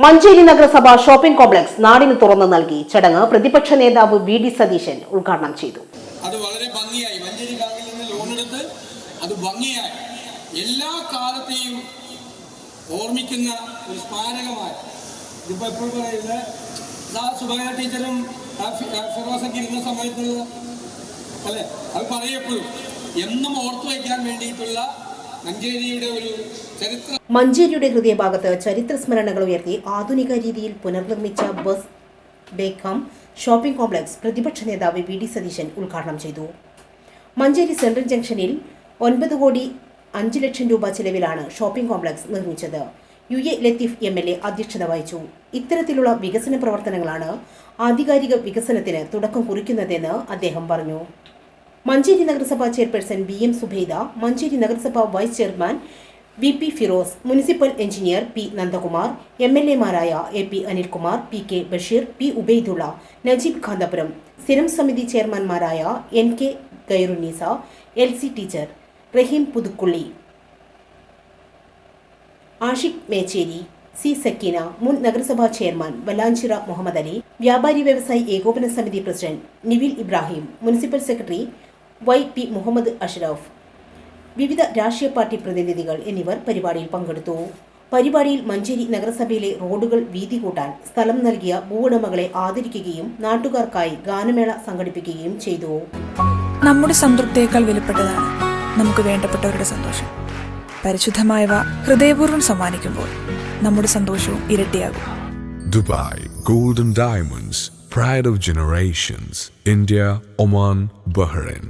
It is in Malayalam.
മഞ്ചേരി നഗരസഭ ഷോപ്പിംഗ് കോംപ്ലക്സ് നാടിന് തുറന്നു നൽകി. ചടങ്ങ് പ്രതിപക്ഷ നേതാവ് വി ഡി സതീശൻ ഉദ്ഘാടനം ചെയ്തു. അത് വളരെ ഭംഗിയായി മഞ്ചേരി ബാങ്കിൽ നിന്ന് ലോൺ എടുത്ത് അത് ഭംഗിയായി എല്ലാ കാലത്തെയും ഓർമ്മിക്കുന്ന ഒരു സ്മാരകമായി ഇതിപ്പോൾ എപ്പോഴും പറയുന്നത് സുബൈന ടീച്ചറും ഫിറോസൊക്കെ ഇരുന്ന സമയത്ത് അല്ലെ അത് പറയപ്പോഴും എന്നും ഓർത്തു വയ്ക്കാൻ വേണ്ടിയിട്ടുള്ള മഞ്ചേരിയുടെ ഹൃദയഭാഗത്ത് ചരിത്ര സ്മരണകൾ ഉയർത്തി ആധുനിക രീതിയിൽ പുനർനിർമ്മിച്ച ബസ് ബേക്കം ഷോപ്പിംഗ് കോംപ്ലക്സ് പ്രതിപക്ഷ നേതാവ് വി ഡി സതീശൻ ഉദ്ഘാടനം ചെയ്തു. മഞ്ചേരി സെൻട്രൽ ജംഗ്ഷനിൽ 9,05,00,000 രൂപ ചെലവിലാണ് ഷോപ്പിംഗ് കോംപ്ലക്സ് നിർമ്മിച്ചത്. UA ലത്തീഫ് MLA അധ്യക്ഷത വഹിച്ചു. ഇത്തരത്തിലുള്ള വികസന പ്രവർത്തനങ്ങളാണ് ആധികാരിക വികസനത്തിന് തുടക്കം കുറിക്കുന്നതെന്ന് അദ്ദേഹം പറഞ്ഞു. മഞ്ചേരി നഗരസഭാ ചെയർപേഴ്സൺ BM സുബൈദ, മഞ്ചേരി നഗരസഭാ vice chairman VP Firoz, municipal engineer P Nandakumar, MLAമാരായ AP Anilkumar, PK Basheer, P Ubaidulla, Najeeb Kanthapuram, സ്ഥിരം സമിതി ചെയർമാൻമാരായ NK Khairunnisa, LC teacher, Raheem Puthukkulli, Ashiq Mecheri, C Sakeena, മുൻ നഗരസഭാ ചെയർമാൻ വലാഞ്ചിറ മുഹമ്മദ് അലി, വ്യാപാരി Vyavasayi Ekopana Samiti president Nivil Ibrahim, municipal secretary YP Muhammad Ashraf, വിവിധ രാഷ്ട്രീയ പാർട്ടി പ്രതിനിധികൾ എന്നിവർ പരിപാടിയിൽ പങ്കെടുത്തു. പരിപാടിയിൽ മഞ്ചേരി നഗരസഭയിലെ റോഡുകൾ വീതി കൂട്ടാൻ സ്ഥലം നൽകിയ ഭൂവുടമകളെ ആദരിക്കുകയും നാട്ടുകാർക്കായി ഗാനമേള സംഘടിപ്പിക്കുകയും ചെയ്തു. നമ്മുടെ സംതൃപ്തിയേക്കാൾ വിലപ്പെട്ടതാണ് നമുക്ക് വേണ്ടപ്പെട്ടവരുടെ സന്തോഷം. പരിശുദ്ധമായവ ഹൃദയപൂർവ്വം സമ്മാനിക്കുമ്പോൾ നമ്മുടെ സന്തോഷവും ഇരട്ടിയാകും. Dubai golden diamonds, pride of generations, India, Oman, Bahrain.